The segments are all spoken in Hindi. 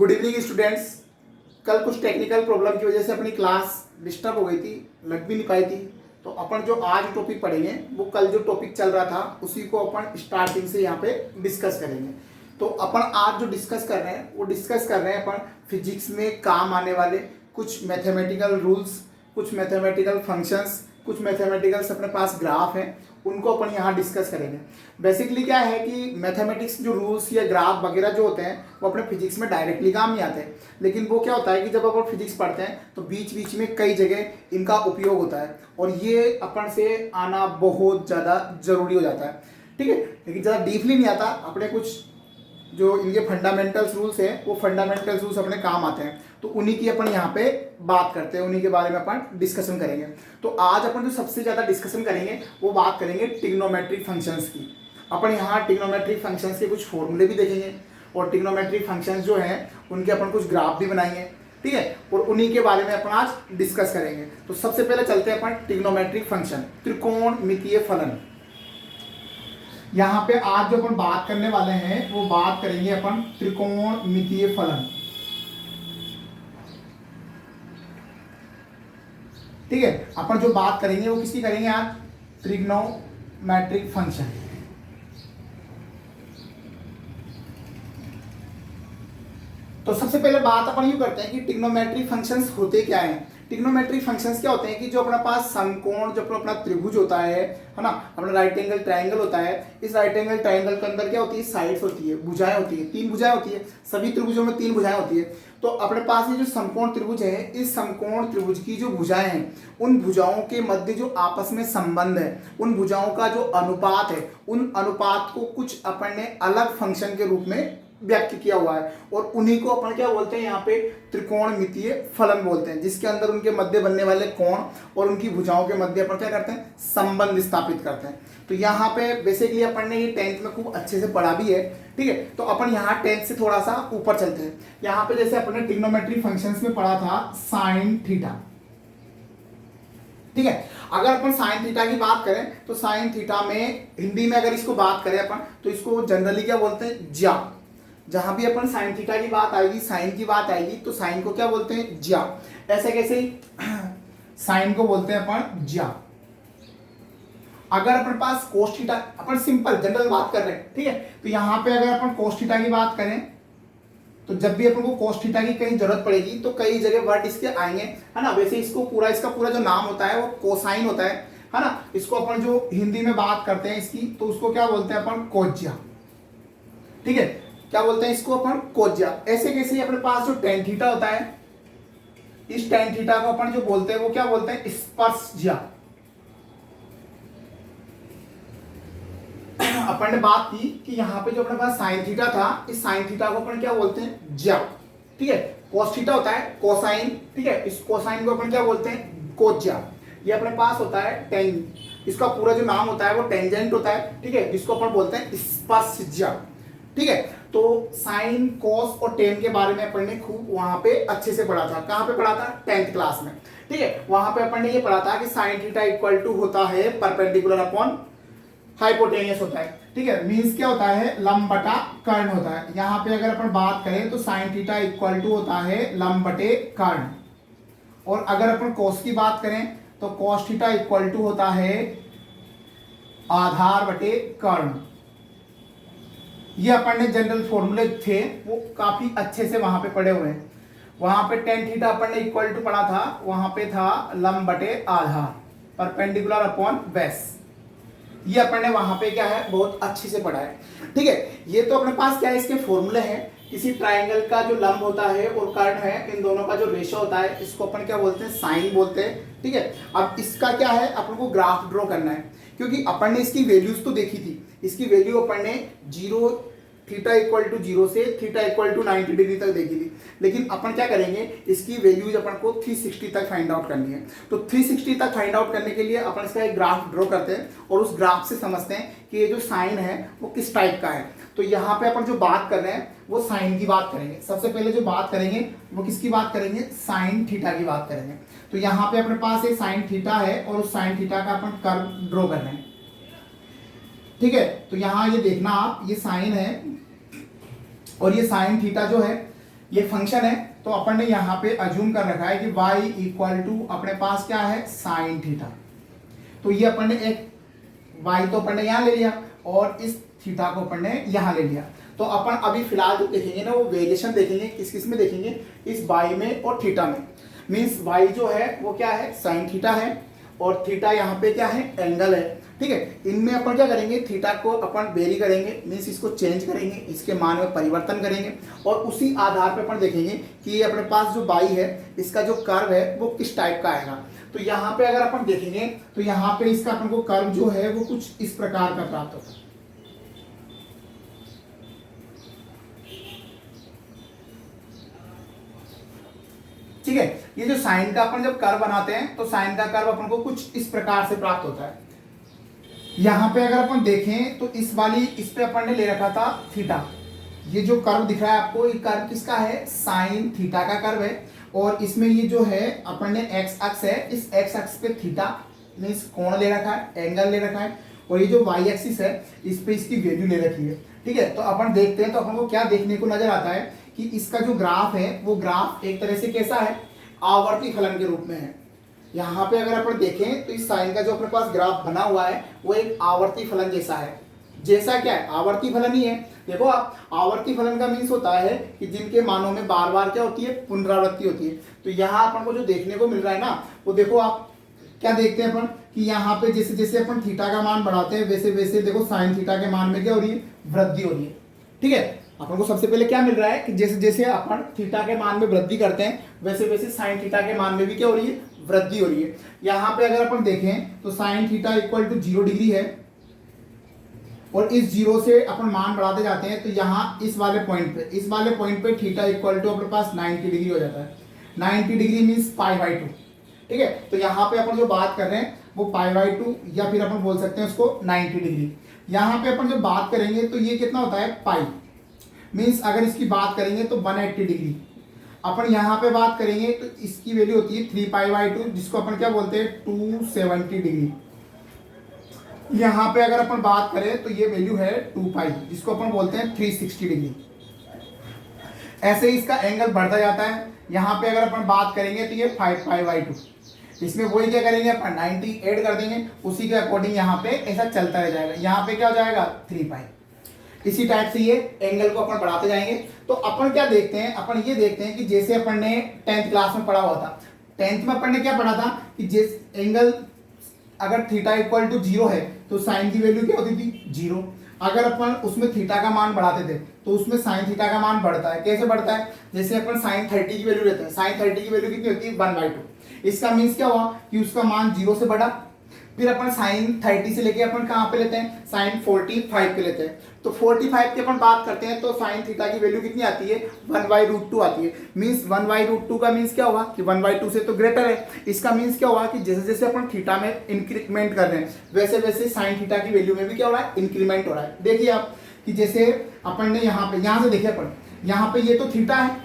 Good evening students. कल कुछ टेक्निकल प्रॉब्लम की वजह से अपनी क्लास डिस्टर्ब हो गई थी, लग भी नहीं पाई थी। तो अपन जो आज टॉपिक पढ़ेंगे वो कल जो टॉपिक चल रहा था उसी को अपन स्टार्टिंग से यहाँ पे डिस्कस करेंगे। तो अपन आज जो डिस्कस कर रहे हैं वो डिस्कस कर रहे हैं अपन फिजिक्स में काम आने वाले कुछ मैथमेटिकल रूल्स, कुछ मैथमेटिकल फंक्शंस, कुछ मैथमेटिकल्स अपने पास ग्राफ हैं, उनको अपन यहाँ डिस्कस करेंगे। बेसिकली क्या है कि मैथमेटिक्स जो रूल्स या ग्राफ वगैरह जो होते हैं वो अपने फिजिक्स में डायरेक्टली काम नहीं आते हैं, लेकिन वो क्या होता है कि जब अपन फिजिक्स पढ़ते हैं तो बीच बीच में कई जगह इनका उपयोग होता है और ये अपन से आना बहुत ज़्यादा ज़रूरी हो जाता है। ठीक है, लेकिन ज़्यादा डीपली नहीं आता। अपने कुछ जो इनके फंडामेंटल्स रूल्स हैं वो फंडामेंटल्स रूल्स अपने काम आते हैं, तो उन्हीं की अपन यहाँ पे बात करते हैं, उन्हीं के बारे में अपन डिस्कशन करेंगे। तो आज अपन जो सबसे ज़्यादा डिस्कशन करेंगे वो बात करेंगे ट्रिग्नोमेट्रिक फंक्शंस की। अपन यहाँ ट्रिग्नोमेट्रिक फंक्शंस के कुछ फॉर्मूले भी देखेंगे और ट्रिग्नोमेट्रिक फंक्शंस जो हैं उनके अपन कुछ ग्राफ भी बनाएंगे। ठीक है, और उन्हीं के बारे में अपन आज डिस्कस करेंगे। तो सबसे पहले चलते हैं अपन ट्रिग्नोमेट्रिक फंक्शन, त्रिकोणमितीय फलन। यहाँ पे आज जो अपन बात करने वाले हैं वो बात करेंगे अपन त्रिकोणमितीय फलन। ठीक है, अपन जो बात करेंगे वो किसकी करेंगे आज? Trigonometric function. तो सबसे पहले बात अपन यूं करते हैं कि ट्रिग्नोमेट्रिक फंक्शंस होते क्या हैं। ट्रिग्नोमेट्रिक फंक्शंस क्या होते हैं कि जो अपना पास समकोण, जो अपना त्रिभुज होता है ना, अपना राइट एंगल ट्रायंगल होता है। इस राइट एंगल ट्रायंगल के अंदर क्या होती है? साइड्स होती है, भुजाएं होती है, 3 भुजाएं होती है। सभी त्रिभुजों में 3 भुजाएं होती है। तो अपने पास ये जो समकोण त्रिभुज है, इस समकोण त्रिभुज की जो भुजाएं हैं, उन भुजाओं के मध्य जो आपस में संबंध है, उन भुजाओं का जो अनुपात है, उन अनुपात को कुछ अपन ने अलग फंक्शन के रूप में व्यक्त किया हुआ है और उन्हीं को अपन क्या बोलते हैं? यहाँ पे त्रिकोणमितीय फलन बोलते हैं, जिसके अंदर उनके मध्य बनने वाले कोण और उनकी भुजाओं के मध्य अपन क्या करते हैं? संबंध स्थापित करते हैं। तो यहाँ पे बेसिकली अपन ने ये 10th में खूब अच्छे से पढ़ा भी है। ठीक है, तो अपन यहाँ 10th से थोड़ा सा ऊपर चलते हैं। यहाँ पे जैसे अपन ने ट्रिग्नोमेट्री फंक्शंस में पढ़ा था साइन थीटा। ठीक है, अगर अपन साइन थीटा की बात करें तो साइन थीटा में हिंदी में अगर इसको बात करें अपन तो इसको जनरली क्या बोलते हैं? ज्या। जहां भी अपन साइन थीटा की बात आएगी, साइन की बात आएगी, तो साइन को क्या बोलते हैं? ज्या। ऐसे कैसे? साइन को बोलते हैं अपन ज्या। अगर अपन पास कोस थीटा, अपन सिंपल जनरल बात कर रहे हैं, ठीक है, तो यहां पे अगर अपन कोस थीटा की बात करें तो जब भी अपन को कोस थीटा की कहीं जरूरत पड़ेगी तो कई जगह वर्ड इसके आएंगे, है ना। वैसे इसको पूरा, इसका पूरा जो नाम होता है वो कोसाइन होता है ना। इसको अपन जो हिंदी में बात करते हैं इसकी, तो उसको क्या बोलते हैं अपन? कोज्या। ठीक है, क्या बोलते हैं इसको अपन? कोज्या। ऐसे कैसे अपने पास जो टेन थीटा होता है, इस टेन थीटा को अपन जो बोलते हैं वो क्या बोलते हैं? स्पर्शज्या। अपन ने बात की कि यहाँ पे जो अपने पास साइन थीटा था, इस साइन थीटा को अपन क्या बोलते हैं? ज्या। ठीक है, कोस थीटा होता है कोसाइन। ठीक है, इस कोसाइन को अपन क्या बोलते हैं? कोज्या। ये अपने पास होता है टेन, इसका पूरा जो नाम होता है वो टेंजेंट होता है। ठीक है, जिसको अपन बोलते हैं स्पर्शज्या। ठीक है, तो साइन, कोस और टेन के बारे में अपन ने खूब वहां पे अच्छे से पढ़ा था। कहां पे पढ़ा था? 10th क्लास में। ठीक है, वहां पे अपन ने ये पढ़ा था कि साइन थीटा इक्वल टू होता है परपेंडिकुलर अपॉन हाइपोटेनियस होता है। ठीक है, मींस क्या होता है? लंब बटा कर्ण होता है। यहाँ पे अगर अपन बात करें तो साइन थीटा इक्वल टू होता है लंब बटे कर्ण, और अगर अपन कोस की बात करें तो कोस थीटा इक्वल टू होता है आधार बटे कर्ण। ये अपन ने जनरल फॉर्मूले थे वो काफी अच्छे से वहां पे पढ़े हुए हैं। वहां पे टेन थीटा अपन ने इक्वल टू पढ़ा था, वहां पे था लंब बटे आधार, परपेंडिकुलर अपॉन बेस। ये अपन ने वहां पे क्या है? बहुत अच्छे से पढ़ा है। ठीक है, ये तो अपने पास क्या है? इसके फॉर्मूले हैं। किसी ट्राइंगल का जो लंब होता है और कर्ण है, इन दोनों का जो रेशो होता है, इसको अपन क्या बोलते हैं? साइन बोलते हैं। ठीक है, अब इसका क्या है? अपन को ग्राफ ड्रॉ करना है, क्योंकि अपन ने इसकी वैल्यूज तो देखी थी। इसकी वैल्यू अपन ने 0, थीटा इक्वल टू 0 से थीटा इक्वल टू 90 डिग्री तक देखी थी, लेकिन अपन क्या करेंगे? इसकी वैल्यूज अपन को 360 तक फाइंड आउट करनी है। तो 360 तक फाइंड आउट करने के लिए अपन इसका एक ग्राफ ड्रॉ करते हैं और उस ग्राफ से समझते हैं कि ये जो साइन है वो किस टाइप का है। तो यहाँ पे अपन जो बात कर रहे हैं वो साइन की बात करेंगे। सबसे पहले जो बात करेंगे वो किसकी बात करेंगे? साइन थीटा की बात करेंगे। तो यहाँ पे अपने पास एक साइन थीटा है और उस साइन थीटा का अपन कर्व ड्रॉ कर रहे हैं। ठीक है, तो यहाँ ये देखना आप, ये साइन है और ये साइन थीटा जो है ये फंक्शन है, तो अपन ने यहाँ पे अज्यूम कर रखा है कि y इक्वल टू अपने पास क्या है साइन थीटा। तो ये अपन ने एक y तो अपन ने यहाँ ले लिया और इस थीटा को अपन ने यहाँ ले लिया। तो अपन अभी फिलहाल जो देखेंगे ना वो वेरिएशन देखेंगे, किस किस में देखेंगे, इस y में और थीटा में। मीन्स y जो है वो क्या है साइन थीटा है और थीटा यहाँ पे क्या है एंगल है, ठीक है। इनमें अपन क्या करेंगे, थीटा को अपन वेरी करेंगे, मीन्स इसको चेंज करेंगे, इसके मान में परिवर्तन करेंगे और उसी आधार पर अपन देखेंगे कि ये अपने पास जो y है इसका जो कर्व है वो किस टाइप का आएगा। तो यहाँ पे अगर अपन देखेंगे तो यहाँ पे इसका अपन को कर्व जो है वो कुछ इस प्रकार का प्राप्त होता है। ठीक है, ये जो साइन का अपन जब कर्व बनाते हैं तो साइन का कर्व अपन को कुछ इस प्रकार से प्राप्त होता है। यहां पे अगर अपन देखें तो इस पे अपन ने ले रखा था थीटा। ये जो कर्व दिख रहा है आपको, ये कर्व किसका है साइन थीटा का कर्व है और इसमें ये जो है अपन ने एक्स अक्ष है, इस एक्स अक्ष पे थीटा मीन्स कोण ले रखा है, एंगल ले रखा है और ये जो वाई एक्सिस है इस पे इसकी वैल्यू ले रखी है। ठीक है, तो अपन देखते हैं तो अपन को क्या देखने को नजर आता है कि इसका जो ग्राफ है वो ग्राफ एक तरह से कैसा है आवर्ती फलन के रूप में है। यहाँ पे अगर अपन देखें तो इस साइन का जो अपने पास ग्राफ बना हुआ है वो एक आवर्ती फलन जैसा है। जैसा क्या है आवर्ती फलन ही है। देखो आप, आवर्ती फलन का मीन्स होता है कि जिनके मानों में बार बार क्या होती है पुनरावृत्ति होती है। तो यहाँ अपन को जो देखने को मिल रहा है ना वो देखो आप क्या देखते हैं अपन कि यहाँ पे जैसे जैसे अपन थीटा का मान बढ़ाते हैं वैसे वैसे देखो साइन थीटा के मान में क्या हो रही है वृद्धि हो रही है। ठीक है, अपन को सबसे पहले क्या मिल रहा है कि जैसे जैसे अपन थीटा के मान में वृद्धि करते हैं वैसे वैसे साइन थीटा के मान में भी क्या हो रही है वृद्धि हो रही है। यहाँ पे अगर अपन देखें तो sine theta equal to 0 degree है और इस 0 से अपन मान बढ़ाते जाते हैं तो यहाँ इस वाले पॉइंट पे थीटा इक्वल टू अपने पास 90 डिग्री हो जाता है। 90 डिग्री मीन्स π/2। ठीक है, तो यहाँ पे अपन जो बात कर रहे हैं वो π/2 या फिर अपन बोल सकते हैं उसको 90 डिग्री। यहाँ पे अपन जो बात करेंगे तो ये कितना होता है पाई, मीन्स अगर इसकी बात करेंगे तो 180 डिग्री। अपन यहाँ पे बात करेंगे तो इसकी वैल्यू होती है 3π/2 जिसको अपन क्या बोलते हैं 270 डिग्री। यहाँ पे अगर अपन बात करें तो ये वैल्यू है 2π जिसको अपन बोलते हैं 360 डिग्री। ऐसे ही इसका एंगल बढ़ता जाता है। यहाँ पे अगर अपन बात करेंगे तो ये 5π/2। इसमें वही क्या करेंगे अपन 90 ऐड कर देंगे, उसी के अकॉर्डिंग यहाँ पे ऐसा चलता रह जाएगा। यहाँ पे क्या हो जाएगा 3π। इसी टाइप से ये एंगल को अपन बढ़ाते जाएंगे। तो अपन क्या देखते हैं, अपन ये देखते हैं कि जैसे अपन ने 10th क्लास में पढ़ा हुआ था, 10th में अपन ने क्या पढ़ा था कि जिस एंगल अगर थीटा इक्वल टू 0 है तो साइन की वैल्यू क्या होती थी 0। अगर अपन उसमें थीटा का मान बढ़ाते थे तो उसमें साइन थीटा का मान बढ़ता है। कैसे बढ़ता है, जैसे अपन साइन 30 की वैल्यू लेते हैं, साइन 30 की वैल्यू कितनी होती है 1/2। इसका मीन्स क्या हुआ कि उसका मान 0 से बढ़ा। फिर अपन साइन 30 से लेके अपन कहाँ पे लेते हैं साइन 45 पे लेते हैं। तो 45 की अपन बात करते हैं तो साइन थीटा की वैल्यू कितनी आती है 1/√2 आती है। मीन्स 1/√2 का मीन्स क्या होगा कि 1/2 से तो ग्रेटर है। इसका मीन्स क्या होगा कि जैसे जैसे अपन थीटा में इंक्रीमेंट कर रहे हैं वैसे वैसे साइन थीटा की वैल्यू में भी क्या हो रहा है इंक्रीमेंट हो रहा है। देखिए आप कि जैसे अपन ने यहाँ से देखिए अपन यहाँ पे ये तो थीटा है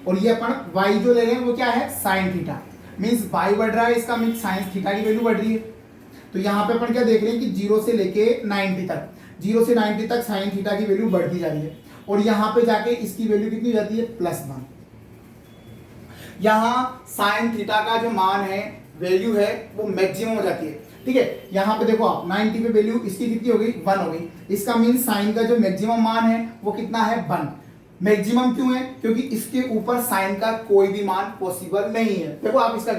और ये अपन वाई जो ले रहे हैं वो क्या है साइन थीटा। मीन्स वाई बढ़ रहा है, इसका मीन्स साइन थीटा की वैल्यू बढ़ रही है। तो यहाँ पे अपन क्या देख रहे हैं कि 0 से लेके 90 तक, 0 से 90 तक साइन थीटा की वैल्यू बढ़ती जा रही है और यहाँ पे जाके इसकी वैल्यू कितनी हो जाती है +1। यहाँ साइन थीटा का जो मान है वैल्यू है वो मैक्सिमम हो जाती है। ठीक है, यहाँ पे देखो आप 90 पे वैल्यू इसकी कितनी हो गई 1 हो गई। इसका मीन साइन का जो मैक्सिमम मान है वो कितना है 1। मैक्सिमम क्यों है, क्योंकि इसके ऊपर साइन का कोई भी मान पॉसिबल नहीं है। देखो आप इसका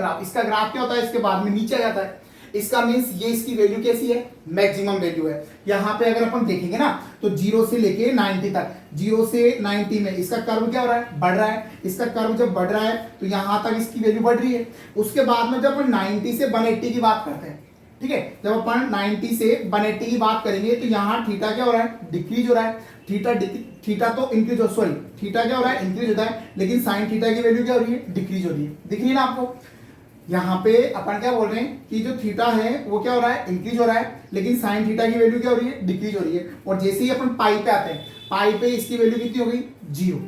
ग्राफ क्या होता है इसके बाद में नीचे आ जाता है। इसका मीन्स ये इसकी वैल्यू कैसी है मैक्सिमम वैल्यू है। यहाँ पे अगर अपन देखेंगे ना तो 0 से लेके 90 तक, 0 से 90 में इसका कर्व क्या हो रहा है बढ़ रहा है। इसका कर्व जब बढ़ रहा है तो यहाँ तक इसकी वैल्यू बढ़ रही है। उसके बाद में जब अपन 90 से 180 की बात करते हैं, ठीक है, जब अपन 90 से 180 की बात करेंगे तो यहाँ थीटा क्या हो रहा है डिक्रीज हो रहा है। थीटा तो इंक्रीज हो, सॉरी थीटा क्या हो रहा है इंक्रीज होता है, लेकिन साइन थीटा की वैल्यू क्या हो रही है डिक्रीज हो रही है। दिख रही है ना आपको। यहाँ पे अपन क्या बोल रहे हैं कि जो थीटा है वो क्या हो रहा है इंक्रीज हो रहा है, लेकिन साइन थीटा की वैल्यू क्या हो रही है डिक्रीज हो रही है। और जैसे ही अपन पाई पे आते हैं, पाई पे इसकी वैल्यू कितनी हो गई 0।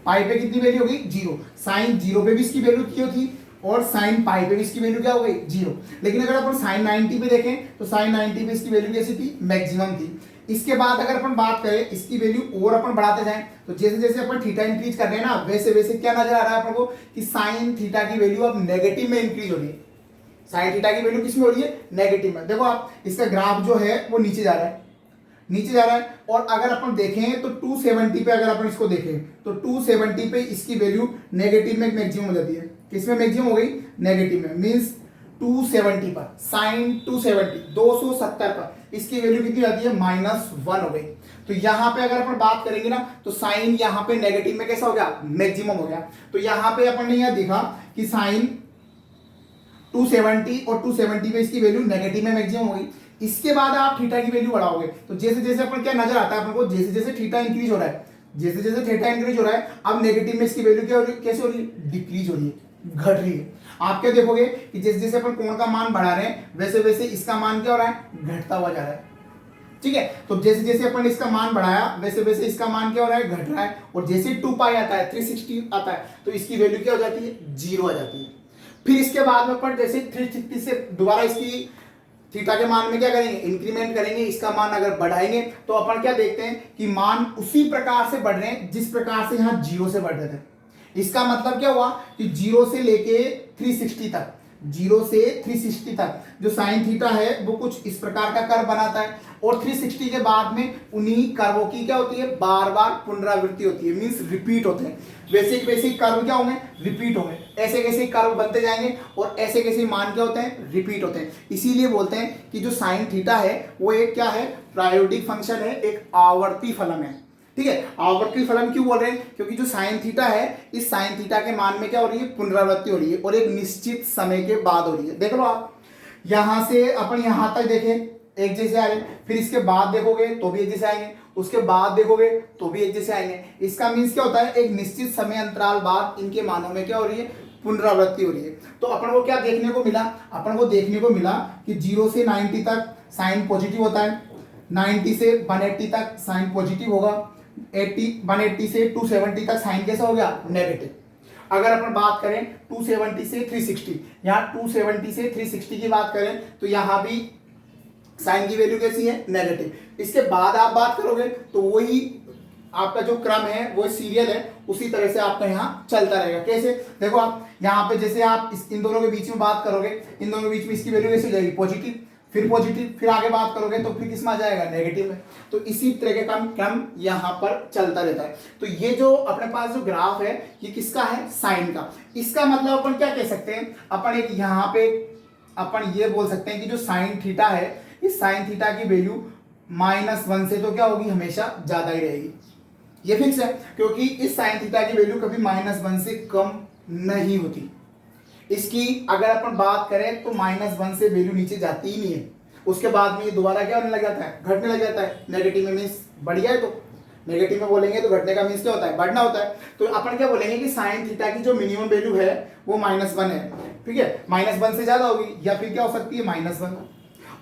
पाई पे कितनी वैल्यू हो गई 0। साइन 0 पे भी इसकी वैल्यू क्यों थी और साइन पाई पे भी इसकी वैल्यू क्या हो गई 0। लेकिन अगर अपन साइन 90 पे देखें तो साइन 90 पे इसकी वैल्यू कैसी थी मैक्सिमम थी। इसके बाद अगर अपन बात करें इसकी वैल्यू और अपन बढ़ाते जाएं तो जैसे जैसे अपन थीटा इंक्रीज कर रहे हैं ना वैसे वैसे क्या नजर आ रहा है अपन को कि साइन थीटा की वैल्यू अब नेगेटिव में इंक्रीज हो रही है। साइन थीटा की वैल्यू किस में हो रही है? नेगेटिव में। देखो आप इसका ग्राफ जो है वो नीचे जा रहा है, नीचे जा रहा है। और अगर अपन देखें तो 270 पे अगर अपन इसको देखें तो 270 पे इसकी वैल्यू नेगेटिव में मैक्सिमम हो जाती है। किसमें मैक्सिमम हो गई? नेगेटिव में। मींस 270 पर साइन 270 पर इसकी वैल्यू कितनी आती है? -1 हो गई। तो यहां पे अगर अपन बात करेंगे ना तो साइन यहां पे नेगेटिव में कैसा हो गया? मैक्सिमम हो गया। तो यहां पे अपन ने यह देखा कि साइन 270 और 270 पे इसकी वैल्यू नेगेटिव में मैक्सिमम हो गई। इसके बाद आप थीटा की वैल्यू बढ़ाओगे तो जैसे जैसे अपन क्या नजर आता है अपन को, जैसे जैसे थीटा इंक्रीज हो रहा है, जैसे जैसे थीटा इंक्रीज हो रहा है, अब नेगेटिव में इसकी वैल्यू क्या हो रही है? कैसे हो रही है? डिक्रीज हो रही है, घट रही है। आप क्या देखोगे कि जैसे जैसे अपन कोण का मान बढ़ा रहे हैं वैसे वैसे इसका मान क्या हो रहा है? घटता हुआ जा रहा है। ठीक है, तो जैसे जैसे अपन इसका मान बढ़ाया वैसे वैसे इसका मान क्या हो रहा है? घट रहा है। और जैसे 2 पाई आता है, 360 आता है तो इसकी वैल्यू क्या हो जाती है? 0 आ जाती है। फिर इसके बाद में अपन जैसे 360 से दोबारा इसकी थीटा के मान में क्या करेंगे? इंक्रीमेंट करेंगे। इसका मान अगर बढ़ाएंगे तो अपन क्या देखते हैं कि मान उसी प्रकार से बढ़ रहे हैं जिस प्रकार से यहां 0 से बढ़ रहे थे। इसका मतलब क्या हुआ कि 0 से लेके 360 तक, 0 से 360 तक जो साइन थीटा है वो कुछ इस प्रकार का कर्व बनाता है। और 360 के बाद में उन्हीं कर्वों की क्या होती है? बार बार पुनरावृत्ति होती है, मींस रिपीट होते हैं। वैसे वैसे कर्व क्या होंगे? रिपीट होंगे। ऐसे कैसे कर्व बनते जाएंगे और ऐसे कैसे मान क्या होते हैं? रिपीट होते हैं। इसीलिए बोलते हैं कि जो साइन थीटा है वो एक क्या है? प्रायोगिक फंक्शन है, एक आवर्ती फलन है। ठीक है, आवर्ती फलन क्यों बोल रहे हैं? क्योंकि जो साइन थीटा है इस साइन थीटा के मान में क्या हो रही है? पुनरावृत्ति हो रही है और एक निश्चित समय के बाद हो रही है। देख लो आप, यहां से अपन यहां तक देखें एक जैसे आ रहे, फिर इसके बाद देखोगे तो भी एक जैसे आएंगे, उसके बाद देखोगे तो भी एक जैसे आएंगे। इसका मीन्स क्या होता है? एक निश्चित समय अंतराल बाद इनके मानों में क्या हो रही है? पुनरावृत्ति हो रही है। तो अपन को क्या देखने को मिला? अपन को देखने को मिला कि 0 से 90 तक साइन पॉजिटिव होता है, 90 से 180 तक साइन पॉजिटिव होगा, 180 से 270 तक साइन कैसा हो गया? नेगेटिव। अगर अपन बात करें 270 से 360, यहाँ 270 से 360 की बात करें तो यहाँ भी साइन की वैल्यू कैसी है? नेगेटिव। इसके बाद आप बात करोगे तो वही आपका जो क्रम है वो सीरियल है, उसी तरह से आपका यहाँ चलता रहेगा। कैसे? देखो आप यहाँ पे जैसे आप इन दोनों के बीच में बात करोगे, इन दोनों के बीच में इसकी वैल्यू कैसी हो जाएगी? पॉजिटिव, फिर पॉजिटिव, फिर आगे बात करोगे तो फिर किस में आ जाएगा? नेगेटिव में। तो इसी तरह का क्रम यहाँ पर चलता रहता है। तो ये जो अपने पास जो ग्राफ है ये किसका है? साइन का। इसका मतलब अपन क्या कह सकते हैं? अपन एक यहाँ पे अपन ये बोल सकते हैं कि जो साइन थीटा है इस साइन थीटा की वैल्यू -1 से तो क्या होगी? हमेशा ज्यादा ही रहेगी। ये फिक्स है क्योंकि इस साइन थीटा की वैल्यू कभी -1 से कम नहीं होती। इसकी अगर अपन बात करें तो -1 से वैल्यू नीचे जाती ही नहीं है। उसके बाद में ये दोबारा क्या होने लग जाता है? घटने लग जाता है। नेगेटिव में मीन्स बढ़ गया है, तो नेगेटिव में बोलेंगे तो घटने का मीन्स क्या होता है? बढ़ना होता है। तो अपन क्या बोलेंगे कि साइन थीटा की जो मिनिमम वैल्यू है वो -1 है। ठीक है, -1 से ज्यादा होगी या फिर क्या हो सकती है? -1।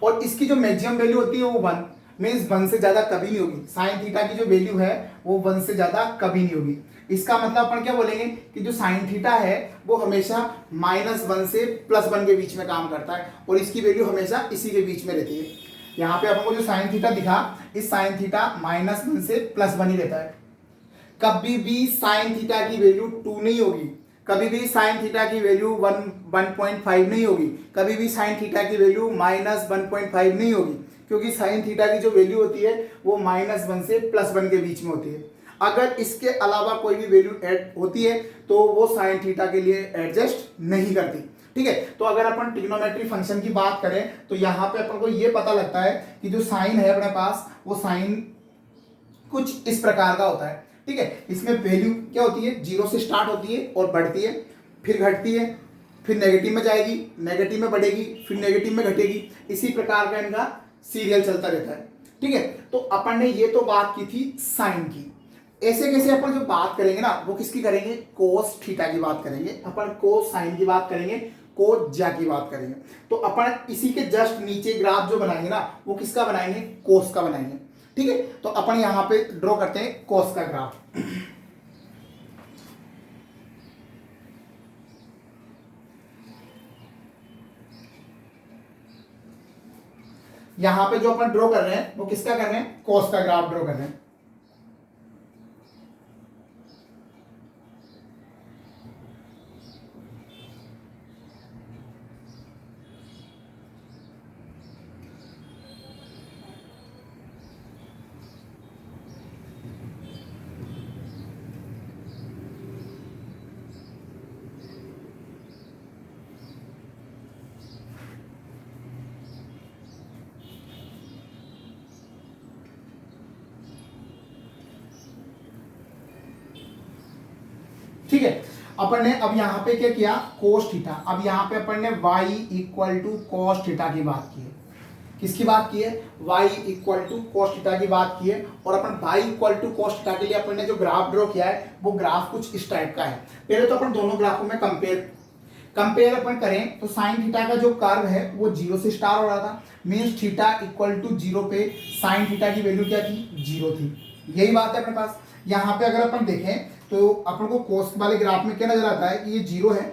और इसकी जो मैक्सिमम वैल्यू होती है वो 1, मीन्स 1 से ज्यादा कभी नहीं होगी। साइन थीटा की जो वैल्यू है वो 1 से ज्यादा कभी नहीं होगी। इसका मतलब अपन क्या बोलेंगे कि जो साइन थीटा है वो हमेशा -1 से +1 के बीच में काम करता है और इसकी वैल्यू हमेशा इसी के बीच में रहती है। यहाँ पे अपन को जो साइन थीटा दिखा, इस साइन थीटा -1 से +1 ही रहता है। कभी भी साइन थीटा की वैल्यू 2 नहीं होगी, कभी भी साइन थीटा की वैल्यू 1.5 नहीं होगी, कभी भी साइन थीटा की वैल्यू -1.5 नहीं होगी, क्योंकि साइन थीटा की जो वैल्यू होती है वो -1 से +1 के बीच में होती है। अगर इसके अलावा कोई भी वैल्यू ऐड होती है तो वो साइन थीटा के लिए एडजस्ट नहीं करती। ठीक है, तो अगर अपन ट्रिग्नोमेट्री फंक्शन की बात करें तो यहाँ पे अपन को ये पता लगता है कि जो साइन है अपने पास वो साइन कुछ इस प्रकार का होता है। ठीक है, इसमें वैल्यू क्या होती है? 0 से स्टार्ट होती है और बढ़ती है, फिर घटती है, फिर नेगेटिव में जाएगी, नेगेटिव में बढ़ेगी, फिर नेगेटिव में घटेगी। इसी प्रकार का इनका सीरियल चलता रहता है। ठीक है, तो अपन ने ये तो बात की थी साइन की। ऐसे कैसे अपन जो बात करेंगे ना वो किसकी करेंगे? कोस थीटा की बात करेंगे अपन, कोस साइन की बात करेंगे, कोस ज्या की बात करेंगे। तो अपन इसी के जस्ट नीचे ग्राफ जो बनाएंगे ना वो किसका बनाएंगे? कोस का बनाएंगे। ठीक है, तो अपन यहां पे ड्रॉ करते हैं कोस का ग्राफ। यहाँ पे जो अपन ड्रॉ कर रहे हैं वो किसका कर रहे हैं, कॉस का ग्राफ ड्रॉ कर रहे हैं। ठीक है, अपन ने अब यहाँ पे क्या किया, कोस थीटा। अब यहाँ पे अपन ने y equal to cos theta की बात की है। किसकी बात की है, y equal to cos theta की बात की है। और अपन y equal to cos theta के लिए अपन ने जो ग्राफ ड्रॉ किया है वो ग्राफ कुछ इस टाइप का है। पहले तो अपन दोनों ग्राफों में कंपेयर अपन करें तो साइन थीटा का जो कर्व है वो 0 से स्टार्ट हो रहा था, मीन्स थीटा इक्वल टू 0 पे साइन थीटा की वैल्यू क्या थी, 0 थी। यही बात है अपने पास। यहाँ पे अगर अपन देखें तो अपन को कोस वाले ग्राफ में क्या नजर आता है कि ये 0 है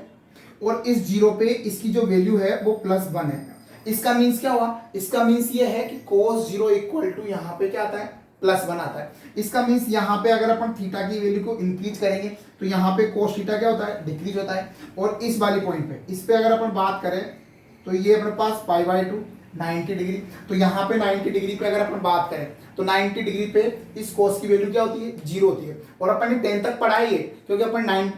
और इस 0 पे इसकी जो वैल्यू है वो +1 है। इसका मीन्स क्या हुआ, इसका मीन्स ये है कि cos 0 इक्वल टू यहाँ पे क्या आता है, +1 आता है। इसका मीन्स यहाँ पे अगर अपन थीटा की वैल्यू को इंक्रीज करेंगे तो यहाँ पे cos थीटा क्या होता है, डिक्रीज होता है। और इस वाली पॉइंट पे, इस पे अगर अपन बात करें तो ये अपने पास π/2 90 डिग्री, तो यहाँ पे 90 डिग्री पे अगर अपन बात करें तो 90 डिग्री पे इस cos की वैल्यू क्या होती है, 0 होती है। और अपन ने 10 तक पढ़ाई है क्योंकि अपन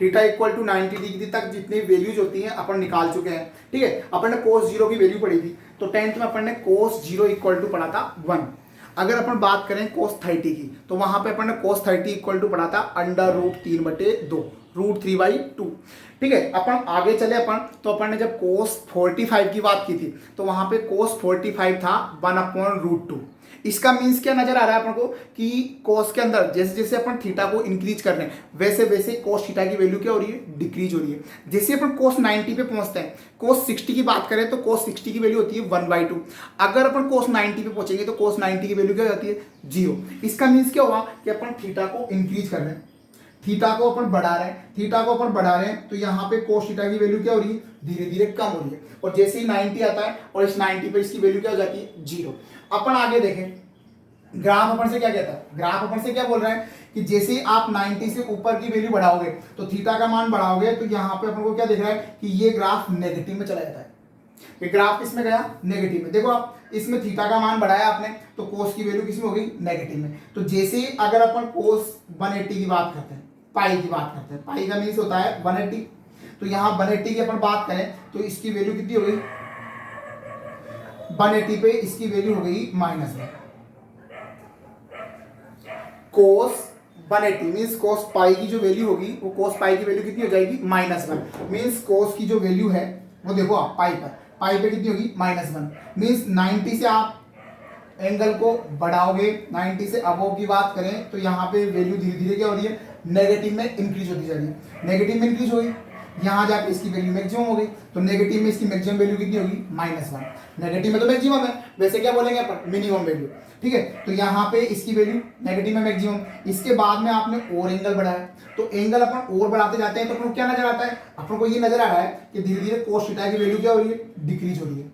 थीटा इक्वल टू 90 डिग्री तक जितनी वैल्यूज होती हैं अपन निकाल चुके हैं। ठीक है, अपन ने cos 0 की वैल्यू पढ़ी थी, तो 10th में अपन ने cos 0 इक्वल टू पढ़ा था 1। अगर अपन बात करें cos 30 की तो वहां पे अपन ने cos 30 इक्वल टू पढ़ा था √3/2 √3/2। ठीक है, अपन आगे चले अपन तो अपन ने जब cos 45 की बात की थी तो वहां पे cos 45 था 1/√2। इसका मीन्स क्या नजर आ रहा है अपन को कि cos के अंदर जैसे जैसे अपन थीटा को इंक्रीज कर रहे हैं वैसे वैसे cos थीटा की वैल्यू क्या हो रही है, डिक्रीज हो रही है। जैसे अपन cos 90 पे पहुंचते हैं, cos 60 की बात करें तो cos 60 की वैल्यू होती है 1/2। अगर अपन cos 90 पे पहुंचेंगे तो cos 90 की वैल्यू क्या हो जाती है, 0। इसका मीन्स क्या हुआ कि अपन थीटा को इंक्रीज कर रहे हैं, थीटा को अपन बढ़ा रहे हैं, थीटा को अपन बढ़ा रहे हैं तो यहाँ पे cos थीटा की वैल्यू क्या हो रही है, धीरे धीरे कम हो रही है। और जैसे ही 90 आता है और इस 90 पे इसकी वैल्यू क्या हो जाती है, 0। अपन आगे देखें, ग्राफ अपन से क्या कहता है, ग्राफ अपन से क्या बोल रहा है कि जैसे ही आप 90 से ऊपर की वैल्यू बढ़ाओगे तो थीटा का मान बढ़ाओगे तो यहाँ पे अपन को क्या दिख रहा है कि ये ग्राफ नेगेटिव में चला जाता है। ये ग्राफ किसमें गया, नेगेटिव में। देखो आप इसमें थीटा का मान बढ़ाया आपने तो कोस की वैल्यू किसमें हो गई, नेगेटिव में। तो जैसे ही अगर अपन कोस 180 की बात करते हैं, पाई की बात करते हैं, पाई का मीन्स होता है 180, तो यहाँ 180 की अपन बात करें तो इसकी वैल्यू कितनी हो गई, 180 पे इसकी वैल्यू हो गई -1। cos 180 मीन्स cos पाई की जो वैल्यू होगी वो cos पाई की वैल्यू कितनी हो जाएगी, -1। मीन्स cos की जो वैल्यू है वो देखो आप पाई पे कितनी होगी, -1। मीन्स 90 से आप एंगल को बढ़ाओगे, 90 से अबोव की बात करें तो यहाँ पे वैल्यू धीरे धीरे क्या हो रही है, नेगेटिव में इंक्रीज होती जा रही है। नेगेटिव में इंक्रीज हो गई, यहाँ जाके इसकी वैल्यू मैक्सिमम हो गई, तो नेगेटिव में इसकी मैक्सिमम वैल्यू कितनी होगी, -1। नेगेटिव में तो मैक्सिमम है, वैसे क्या बोलेंगे अपन, मिनिमम वैल्यू। ठीक है, तो यहाँ पे इसकी वैल्यू नेगेटिव में मैक्सिमम। इसके बाद में आपने और एंगल बढ़ाया, तो एंगल अपन और बढ़ाते जाते हैं तो अपन को क्या नजर आता है, अपन को ये नजर आ रहा है कि धीरे धीरे cos थीटा की वैल्यू क्या हो रही है, डिक्रीज हो रही है।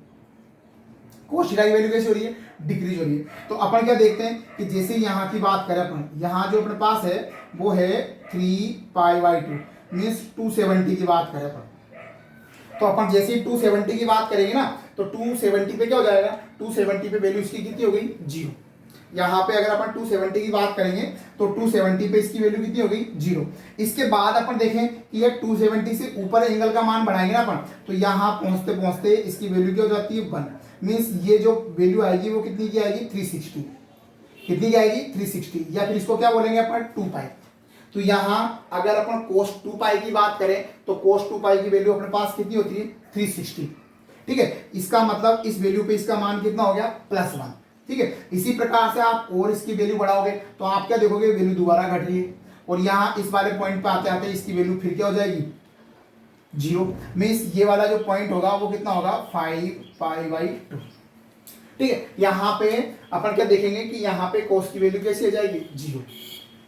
cos थीटा की वैल्यू कैसी हो रही है, डिक्रीज हो रही है। तो अपन क्या देखते हैं कि जैसे यहाँ की बात करें अपन, यहाँ जो अपने पास है वो है 3π/2 मीन्स 270 की बात करें अपन, तो अपन जैसे ही 270 की बात करेंगे ना तो 270 पे क्या हो जाएगा, 270 पे वैल्यू इसकी कितनी हो गई, 0। यहाँ पे अगर अपन 270 की बात करेंगे तो 270 पे इसकी वैल्यू कितनी हो गई, 0। इसके बाद अपन देखें कि ये 270 से ऊपर एंगल का मान बढ़ाएंगे ना अपन तो यहाँ पहुंचते पहुंचते इसकी वैल्यू क्या हो जाती है, 1। मीन्स ये जो वैल्यू आएगी वो कितनी की आएगी, 360। कितनी की आएगी, 360, या फिर इसको क्या बोलेंगे अपन, 2π। तो यहाँ अगर अपन cos 2π की बात करें तो cos 2π की वैल्यू अपने पास कितनी होती है, 360। ठीक है, इसका मतलब इस वैल्यू पे इसका मान कितना हो गया, +1। ठीक है, इसी प्रकार से आप और इसकी वैल्यू बढ़ाओगे तो आप क्या देखोगे, वैल्यू दोबारा घट रही है और यहाँ इस वाले पॉइंट पे आते आते इसकी वैल्यू फिर क्या हो जाएगी, 0। मीन्स ये वाला जो पॉइंट होगा वो कितना होगा, 5π/2। ठीक है, यहाँ पे अपन क्या देखेंगे कि यहाँ पे cos की वैल्यू कैसी हो जाएगी, 0।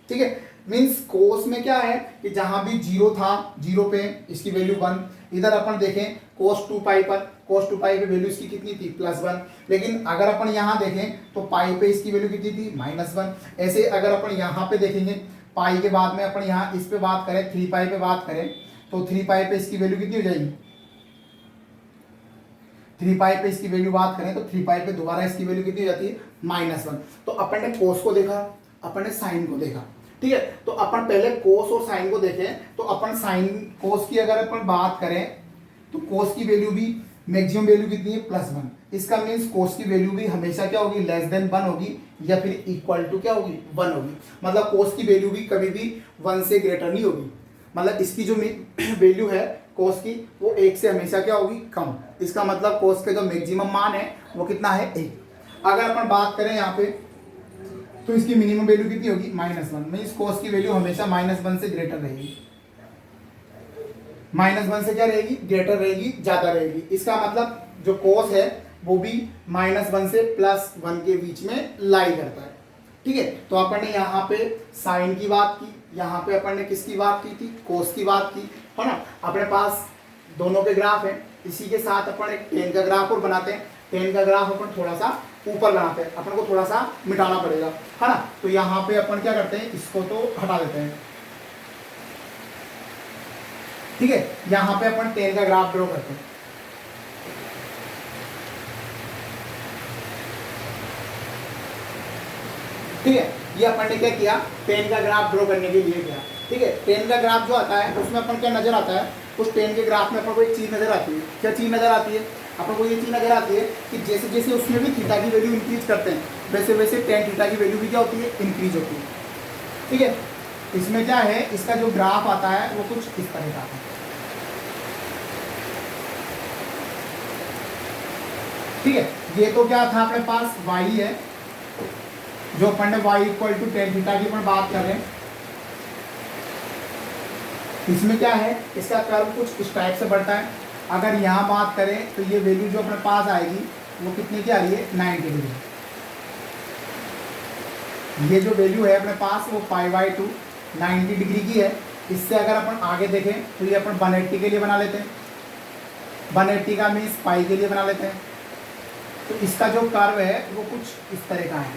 ठीक है, मीन्स cos में क्या है कि जहां भी 0 था, 0 पे इसकी वैल्यू 1। इधर अपन देखें cos 2π पर, cos 2 पाई पे वैल्यू इसकी कितनी थी +1, लेकिन अगर अपन यहाँ देखें तो पाई पे इसकी वैल्यू कितनी थी -1। ऐसे अगर अपन यहाँ पे देखेंगे पाई के बाद में अपन यहाँ इस पे बात करें 3 पाई पे बात करें तो 3 पाई पे इसकी वैल्यू कितनी हो जाएगी, 3 पाई पे इसकी वैल्यू बात करें तो 3 पाई पे दोबारा इसकी वैल्यू कितनी हो जाती है -1। तो अपन ने कोस को देखा, अपन ने साइन को देखा, ठीक है। तो अपन पहले कोस और साइन को देखें तो अपन साइन कोस की अगर अपन बात करें तो कोस की वैल्यू भी मैक्सिमम वैल्यू कितनी है +1। इसका मीन्स कोस की वैल्यू भी हमेशा क्या होगी <1 होगी या फिर इक्वल टू क्या होगी 1 होगी। मतलब कोस की वैल्यू भी कभी भी 1 से ग्रेटर नहीं होगी। मतलब इसकी जो वैल्यू है कोस की वो 1 से हमेशा क्या होगी कम। इसका मतलब कोस का जो मैक्सिमम मान है वो कितना है 1। अगर अपन बात करें यहाँ पे तो इसकी मिनिमम वैल्यू कितनी होगी -1। मीन्स कोस की वैल्यू हमेशा -1 से ग्रेटर रहेगी, -1 से क्या रहेगी ग्रेटर रहेगी, ज्यादा रहेगी। इसका मतलब जो कोस है वो भी -1 से +1 के बीच में लाई करता है, ठीक है। तो अपन ने यहाँ पे साइन की बात की, यहाँ पे अपन ने किसकी बात की थी कोस की बात की, है ना। अपने पास दोनों के ग्राफ है, इसी के साथ अपन एक टेन का ग्राफ और बनाते हैं। टेन का ग्राफ अपन थोड़ा सा ऊपर बनाते हैं, अपन को थोड़ा सा मिटाना पड़ेगा, है ना। तो यहाँ पे अपन क्या करते हैं इसको तो हटा देते हैं, ठीक है। यहाँ पे अपन टेन का ग्राफ ड्रॉ करते हैं, ठीक है। ये अपन ने क्या किया टेन का ग्राफ ड्रॉ करने के लिए किया, ठीक है। टेन का ग्राफ जो आता है उसमें अपन क्या नजर आता है, उस टेन के ग्राफ में अपन को एक चीज नजर आती है। क्या चीज नजर आती है अपन को, ये चीज नजर आती है कि जैसे जैसे उसमें भी थीटा की वैल्यू इंक्रीज करते हैं वैसे वैसे टेन थीटा की वैल्यू भी क्या होती है इंक्रीज होती है, ठीक है। इसमें क्या है इसका जो ग्राफ आता है वो कुछ इस तरह का आता है, ठीक है। ये तो क्या था अपने पास y है, जो अपन ने y = tan थीटा की अपन बात कर रहे हैं। इसमें क्या है इसका कर्व कुछ इस टाइप से बढ़ता है। अगर यहाँ बात करें तो ये वैल्यू जो अपने पास आएगी वो कितनी की आ रही है 90 डिग्री। ये जो वैल्यू है अपने पास वो π/2 90 डिग्री की है। इससे अगर अपन आगे देखें तो ये अपन 180 के लिए बना लेते हैं, 180 का मीन्स पाई के लिए बना लेते हैं। तो इसका जो कर्व है वो कुछ इस तरह का है,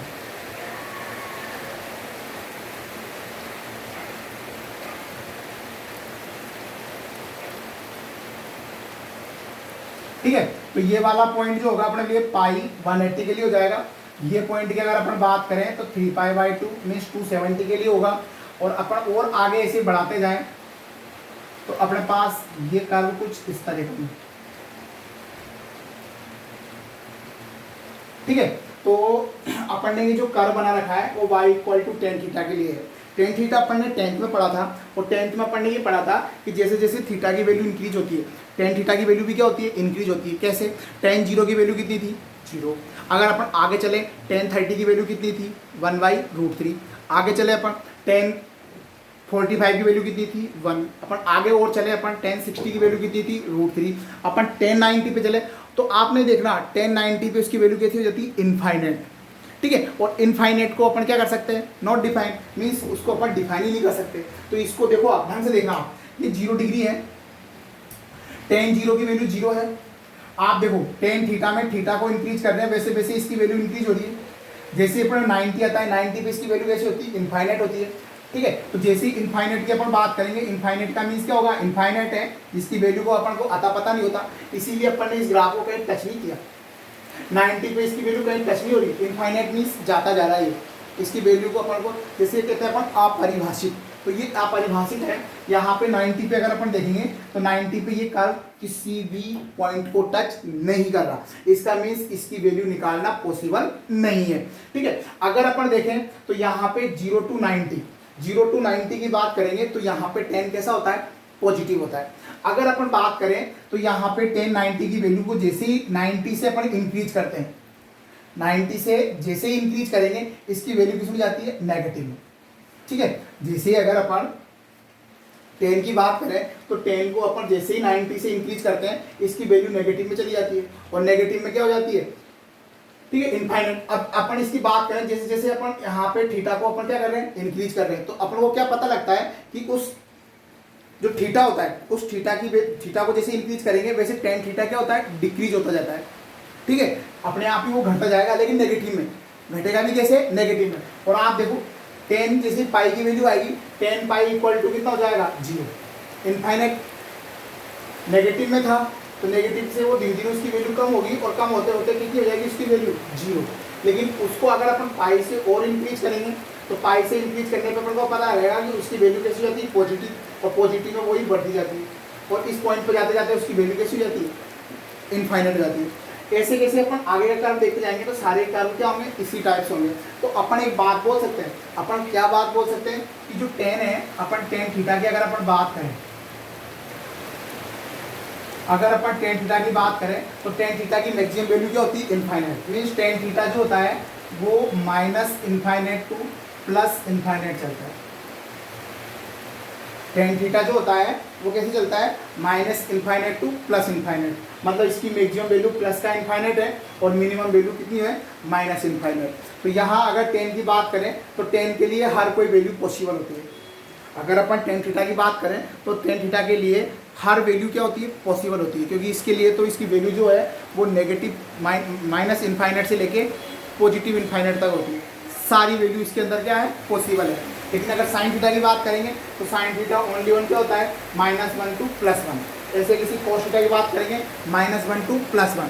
ठीक है। तो ये वाला पॉइंट जो होगा अपने लिए पाई 180 के लिए हो जाएगा। ये पॉइंट की अगर अपन बात करें तो 3π/2 मीन्स 270 के लिए होगा। और अपन और आगे ऐसे बढ़ाते जाएं तो अपने पास ये कर्व कुछ इस तरह का, ठीक है। तो अपन ने ये जो कर्व बना रखा है वो y = tan थीटा के लिए है। tan थीटा अपन ने 10th में पढ़ा था और 10th में अपन ने ये पढ़ा था कि जैसे जैसे थीटा की वैल्यू इंक्रीज होती है tan थीटा की वैल्यू भी क्या होती है इंक्रीज होती है। कैसे, tan 0 की वैल्यू कितनी थी 0। अगर अपन आगे चले tan 30 की वैल्यू कितनी थी 1/√3। आगे चले अपन tan 45 की वैल्यू कितनी थी 1। अपन आगे और चले अपन tan 60 की वैल्यू कितनी थी √3। अपन tan 90 पे चले तो आपने देखना tan 90 पे उसकी वैल्यू कैसी हो जाती है इनफाइनाइट, ठीक है। और इनफाइनाइट को अपन क्या कर सकते हैं नॉट डिफाइन, मीन्स उसको अपन डिफाइन ही नहीं कर सकते। तो इसको देखो आप ध्यान से देखना, ये 0 डिग्री है, tan 0 की वैल्यू 0 है। आप देखो tan थीटा में थीटा को इंक्रीज कर रहे हैं वैसे वैसे इसकी वैल्यू इंक्रीज हो रही है। जैसे अपन 90 आता है 90 पे इसकी वैल्यू कैसी होती है इनफाइनाइट होती है, ठीक है। तो जैसे ही इनफाइनाइट की अपन बात करेंगे, इनफाइनाइट का मीन्स क्या होगा इनफाइनाइट है जिसकी वैल्यू को अपन को अता पता नहीं होता, इसीलिए अपन ने इस ग्राफ को कहीं टच नहीं किया। 90 पे इसकी वैल्यू कहीं टच नहीं हो रही, इनफाइनाइट मीन्स जाता जा रहा है। इसकी वैल्यू को अपन को जैसे कहते हैं अपन अपरिभाषित, तो ये अपरिभाषित है। यहाँ पे 90 पे अगर अपन देखेंगे तो 90 पे ये कर्व किसी भी पॉइंट को टच नहीं कर रहा, इसका मीन्स इसकी वैल्यू निकालना पॉसिबल नहीं है, ठीक है। अगर अपन देखें तो यहाँ पे 0 to 90 की बात करेंगे तो यहाँ पे tan कैसा होता है पॉजिटिव होता है। अगर अपन बात करें तो यहाँ पे tan 90 की वैल्यू को जैसे ही 90 से अपन इंक्रीज करते हैं, 90 से जैसे ही इंक्रीज करेंगे इसकी वैल्यू किस में जाती है नेगेटिव में, ठीक है। जैसे ही अगर अपन tan की बात करें तो tan को अपन जैसे ही 90 से इंक्रीज करते हैं इसकी वैल्यू नेगेटिव में चली जाती है और नेगेटिव में क्या हो जाती है, ठीक है इनफाइनाइट। अब अपन इसकी बात करें जैसे जैसे अपन यहाँ पे थीटा को अपन क्या कर रहे हैं इंक्रीज कर रहे हैं, तो अपन को क्या पता लगता है कि उस जो थीटा होता है उस थीटा को जैसे इंक्रीज करेंगे वैसे टेन थीटा क्या होता है, डिक्रीज होता जाता है। ठीक है, अपने आप ही वो घटता जाएगा, लेकिन नेगेटिव में घटेगा भी, कैसे, नेगेटिव में। और आप देखो टेन जैसे पाई की वैल्यू आएगी, टेन पाई इक्वल टू कितना हो जाएगा, 0। इनफाइनाइट नेगेटिव में था तो नेगेटिव से वो धीरे धीरे उसकी वैल्यू कम होगी और कम होते होते कितनी हो जाएगी उसकी वैल्यू, 0। लेकिन उसको अगर अपन पाई से और इंक्रीज करेंगे तो पाई से इंक्रीज करने पर अपन को पता रहेगा कि उसकी वैल्यू कैसी जाती है, पॉजिटिव, और पॉजिटिव में वही बढ़ती जाती है, और इस पॉइंट पर जाते जाते उसकी वैल्यू कैसी हो जाती है, इनफाइनाइट हो जाती है। ऐसे कैसे अपन आगे का कर्व देखते जाएंगे तो सारे कर्व क्या होंगे, इसी टाइप से होंगे। तो अपन एक बात बोल सकते हैं, अपन क्या बात बोल सकते हैं कि जो टेन है, अपन टेन थीटा की अगर अपन बात करें, अगर अपन टेन थीटा की बात करें तो टेन थीटा की मैक्सिमम वैल्यू क्या होती है, इनफाइनाइट। मीन्स टेन थीटा जो होता है वो minus infinite two plus infinite चलता है। टेन थीटा जो होता है वो कैसे चलता है, minus infinite two plus infinite, मतलब इसकी मैक्सिमम वैल्यू प्लस का इनफाइनाइट है और मिनिमम वैल्यू कितनी है, माइनस इनफाइनाइट। तो यहाँ अगर टेन की बात करें तो टेन के लिए हर कोई वैल्यू पॉसिबल होती है। अगर अपन टेन थीटा की बात करें तो टेन थीटा के लिए हर वैल्यू क्या होती है, पॉसिबल होती है, क्योंकि इसके लिए तो इसकी वैल्यू जो है वो नेगेटिव माइनस इनफाइनाइट से लेके पॉजिटिव इनफाइनाइट तक होती है। सारी वैल्यू इसके अंदर क्या है, पॉसिबल है। लेकिन अगर साइन थीटा की बात करेंगे तो साइन थीटा ओनली वन क्या होता है, -1 to +1। ऐसे किसी कॉस थीटा की बात करेंगे -1 to +1।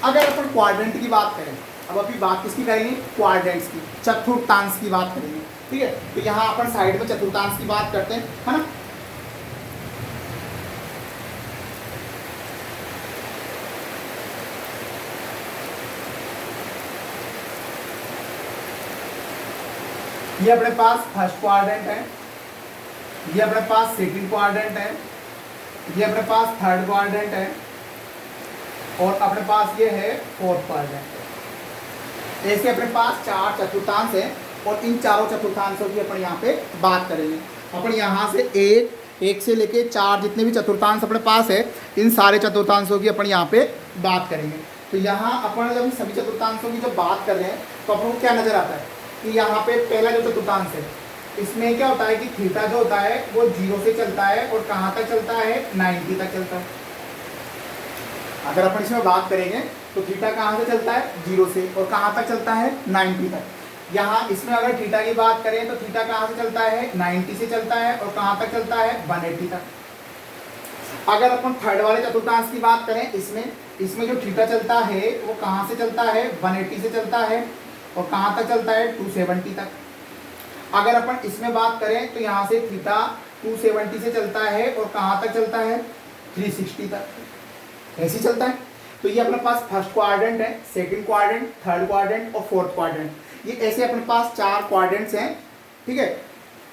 अगर अपन क्वाड्रेंट की बात करें, अब अभी बात किसकी करेंगे, क्वाड्रेंट्स की, चतुर्थांश की बात करेंगे। ठीक है, तो यहाँ अपन साइड में चतुर्थांश की बात करते हैं, है ना। ये अपने पास फर्स्ट क्वाड्रेंट है, ये अपने पास सेकंड क्वाड्रेंट है, ये अपने पास थर्ड क्वाड्रेंट है, और अपने पास ये है फोर्थ क्वाड्रेंट। ऐसे अपने पास चार चतुर्थांश है और इन चारों चतुर्थांशों की अपन यहाँ पे बात करेंगे। अपन यहाँ से एक से लेके चार जितने भी चतुर्थांश अपने पास है, इन सारे चतुर्थांशों की अपन यहाँ पे बात करेंगे। तो यहाँ अपन जब सभी चतुर्थांशों की जब बात कर रहे हैं तो अपन को क्या नजर आता है कि यहाँ पे पहला जो चतुर्थांश है इसमें क्या होता है कि थीटा जो होता है वो 0 से चलता है और कहाँ तक चलता है, 90 तक चलता है। अगर अपन इसमें बात करेंगे तो थीटा कहाँ से चलता है, 0 से, और कहाँ तक चलता है, 90 तक। यहाँ इसमें अगर थीटा की बात करें तो थीटा कहाँ से चलता है, 90 से चलता है, और कहाँ तक चलता है, 180 तक। अगर अपन थर्ड वाले चतुर्थांश की बात करें, इसमें जो थीटा चलता है वो कहाँ से चलता है, 180 से चलता है, और कहाँ तक चलता है, 270 तक। अगर अपन इसमें बात करें तो यहाँ से थीटा 270 से चलता है और कहाँ तक चलता है, 360 तक, ऐसे चलता है। तो ये अपने पास फर्स्ट क्वाड्रेंट है, सेकंड क्वाड्रेंट, थर्ड क्वाड्रेंट और फोर्थ क्वाड्रेंट। ये ऐसे अपने पास चार क्वाड्रेंट्स हैं। ठीक है,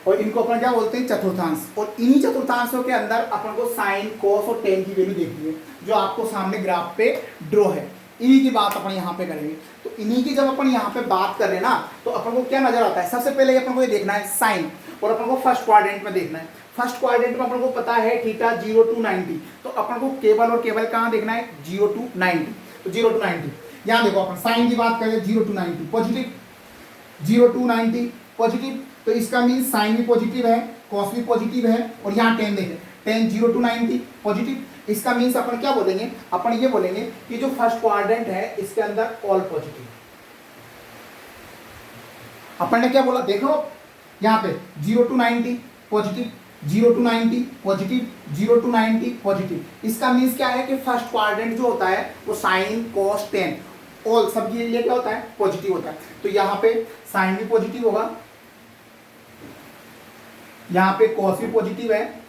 और इनको अपन क्या बोलते हैं, चतुर्थांश। और इन्हीं चतुर्थांशों के अंदर अपन को साइन, कोस और टेन की वैल्यू देखनी है, जो आपको सामने ग्राफ पे ड्रॉ है। इन्हीं की बात अपन यहाँ पे करेंगे। तो इन्हीं की जब अपन यहाँ पे बात कर रहे हैं ना, तो अपन को क्या नजर आता है, सबसे पहले अपन को ये देखना है साइन, और अपन को फर्स्ट क्वाड्रेंट में देखना है। फर्स्ट क्वाड्रेंट में अपन को पता है थीटा 0 to 90, तो अपन को केवल और केवल कहाँ देखना है, 0 to 90। तो 0 to 90 यहाँ देखो, अपन साइन की बात करें 0 to 90 पॉजिटिव, 0 to 90 पॉजिटिव, तो इसका मीन साइन भी पॉजिटिव है, कॉस भी पॉजिटिव है, और यहाँ टेन देखें, टेन 0 to 90 पॉजिटिव। इसका मीन्स अपन क्या बोलेंगे, अपन ये बोलेंगे कि जो फर्स्ट क्वाड्रेंट है इसके अंदर ऑल पॉजिटिव। अपन ने क्या बोला, देखो यहाँ पे 0 to 90 positive, 0 to 90 positive, 0 to 90 positive. इसका मीन्स क्या है कि फर्स्ट क्वाड्रेंट जो होता है वो साइन, कॉस, टेन ऑल सबके लिए क्या होता है, पॉजिटिव होता है। तो यहाँ पे साइन भी पॉजिटिव होगा, यहाँ पे कॉस भी पॉजिटिव है,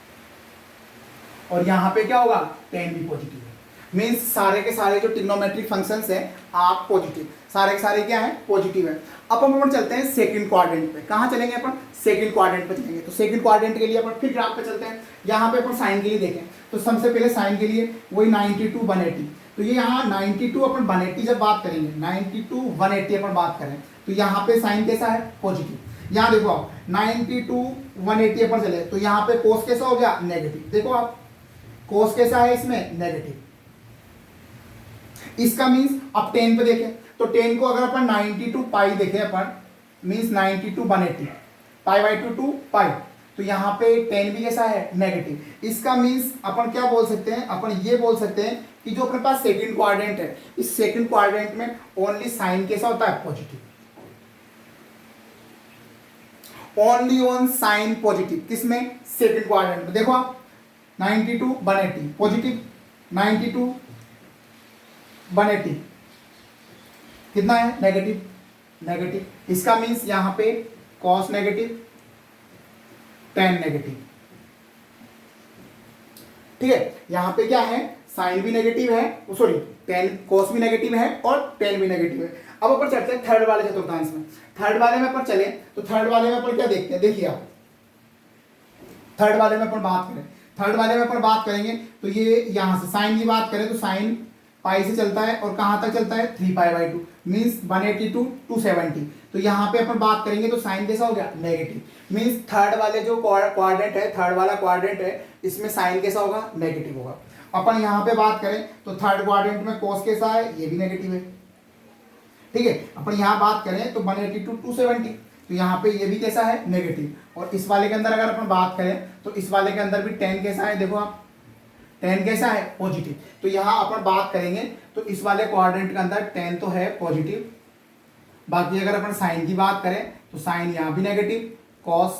और यहाँ पे क्या होगा, टेन भी पॉजिटिव है। मीन्स सारे के सारे जो ट्रिग्नोमेट्रिक फंक्शंस हैं आप पॉजिटिव, सारे के सारे क्या है, पॉजिटिव है। अब अपन चलते हैं सेकंड क्वाड्रेंट पे। कहाँ चलेंगे अपन, सेकंड क्वाड्रेंट पे चलेंगे। तो सेकंड क्वाड्रेंट के लिए अपन फिर ग्राफ पे चलते हैं। यहाँ पे अपन साइन के लिए देखें तो सबसे पहले साइन के लिए वही 90 to 180। तो ये यहाँ 90 to अपन 180 जब बात करेंगे, 90 to 180 अपन बात करें तो यहाँ पे साइन कैसा है, पॉजिटिव। यहाँ देखो आप 90 to 180 अपन चले तो यहाँ पे कोस कैसा हो गया, नेगेटिव। देखो आप कोस कैसा है इसमें, नेगेटिव। इसका मींस अब 10 पे देखें तो 10 को अगर अपन 90 to पाई देखें अपन, मींस 90 to 180, पाई बाई 2 पाई, तो यहाँ पे 10 भी कैसा है, नेगेटिव। इसका मीन्स अपन क्या बोल सकते हैं, अपन ये बोल सकते हैं कि जो अपने पास सेकंड क्वाड्रेंट है, इस सेकंड क्वाड्रेंट में ओनली साइन कैसा होता है, positive. Only on sine positive, किसमें, सेकंड क्वाड्रेंट में। देखो आप 92 180 पॉजिटिव, 92 180 कितना है, नेगेटिव, नेगेटिव। इसका मीन्स यहां पे कॉस नेगेटिव, टेन नेगेटिव, ठीक है। यहां पे क्या है, साइन भी नेगेटिव है, सॉरी टेन, कॉस भी नेगेटिव है और टेन भी नेगेटिव है। अब अपन चलते हैं थर्ड वाले चतुर्थांश में। थर्ड वाले में अपन चले तो थर्ड वाले में अपन क्या देखते हैं, देखिए आप थर्ड वाले में अपन बात करें, थर्ड वाले में अपन बात करेंगे तो ये यहां से साइन की बात करें तो साइन पाई से चलता है और कहां तक चलता है, 3π/2 मीन्स 180 to 270। तो यहाँ पे अपन बात करेंगे तो साइन कैसा हो गया, नेगेटिव। मीन्स थर्ड वाले जो क्वाड्रेंट है, थर्ड वाला क्वाड्रेंट है, इसमें साइन कैसा होगा, नेगेटिव होगा। अपन यहाँ पे बात करें तो थर्ड क्वाड्रेंट में कॉस कैसा है, ये भी नेगेटिव है, ठीक है। अपन यहाँ बात करें तो 180 to 270, तो यहाँ पे ये भी कैसा है, नेगेटिव। और इस वाले के अंदर अगर अपन बात करें तो इस वाले के अंदर भी 10 कैसा है, देखो आप 10 कैसा है, पॉजिटिव। तो यहाँ अपन बात करेंगे तो इस वाले क्वाड्रेंट के अंदर 10 तो है पॉजिटिव। बाकी अगर अपन साइन की बात करें तो साइन यहाँ भी नेगेटिव, कॉस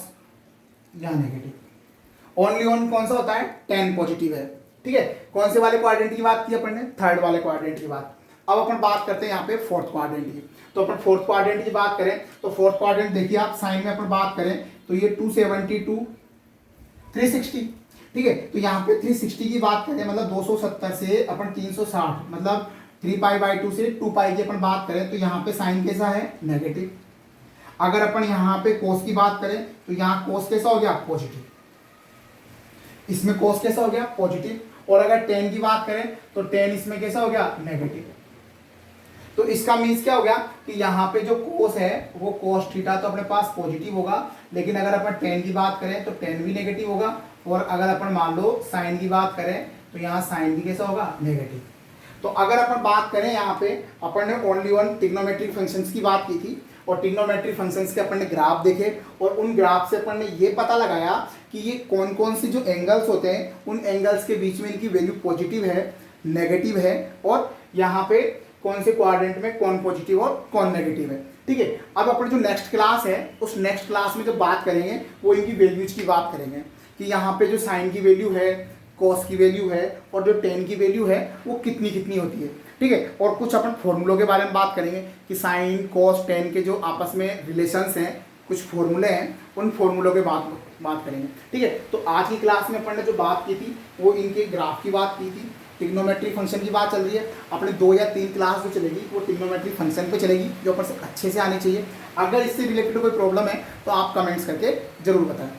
यहाँ नेगेटिव। ओनली ऑन कौन सा होता है, 10 पॉजिटिव है, ठीक है। कौन से वाले क्वाड्रेंट की बात की अपन ने, थर्ड वाले क्वाड्रेंट की बात। अब अपन बात करते हैं यहाँ पे फोर्थ क्वाड्रेंट की। तो अपन फोर्थ क्वाड्रेंट की बात करें तो फोर्थ क्वाड्रेंट देखिए आप, साइन में अपन बात करें तो ये 270 to 360, ठीक है। तो यहाँ पे 360 की बात करें मतलब 270 से अपन 360 मतलब 3π/2 से 2π की अपन बात करें तो यहाँ पे साइन कैसा है, नेगेटिव। अगर अपन यहाँ पे कोस की बात करें तो यहाँ कोस कैसा हो गया, पॉजिटिव। इसमें कोस कैसा हो गया, पॉजिटिव। और अगर 10 की बात करें तो 10 इसमें कैसा हो गया, नेगेटिव। तो इसका मीन्स क्या हो गया कि यहाँ पे जो कोस है वो कोस थीटा तो अपने पास पॉजिटिव होगा, लेकिन अगर अपन 10 की बात करें तो 10 भी नेगेटिव होगा। और अगर अपन मान लो साइन की बात करें तो यहाँ साइन भी कैसा होगा, नेगेटिव। तो अगर अपन बात करें यहाँ पे अपन ने ओनली वन ट्रिग्नोमेट्रिक फंक्शंस की बात की थी और ट्रिग्नोमेट्रिक फंक्शंस के अपन ने ग्राफ देखे और उन ग्राफ से अपन ने ये पता लगाया कि ये कौन कौन से जो एंगल्स होते हैं उन एंगल्स के बीच में इनकी वैल्यू पॉजिटिव है, नेगेटिव है और यहाँ पे कौन से क्वाड्रेंट में कौन पॉजिटिव और कौन नेगेटिव है, ठीक है। अब अपन जो नेक्स्ट क्लास है उस नेक्स्ट क्लास में जो बात करेंगे वो इनकी वैल्यूज की बात करेंगे कि यहाँ पे जो साइन की वैल्यू है, कॉस की वैल्यू है और जो टेन की वैल्यू है वो कितनी कितनी होती है, ठीक है। और कुछ अपन फॉर्मूलों के बारे में बात करेंगे कि साइन कॉस टेन के जो आपस में रिलेशंस हैं, कुछ फॉर्मूले हैं, उन फॉर्मूलों के बात करेंगे, ठीक है। तो आज की क्लास में अपन ने जो बात की थी वो इनके ग्राफ की बात की थी, ट्रिग्नोमेट्रिक फंक्शन की बात चल रही है। अपने 2 या 3 क्लास जो चलेगी वो ट्रिग्नोमेट्रिक फंक्शन पे चलेगी जो अपन से अच्छे से आनी चाहिए। अगर इससे रिलेटेड कोई प्रॉब्लम है तो आप कमेंट्स करके जरूर बताएं।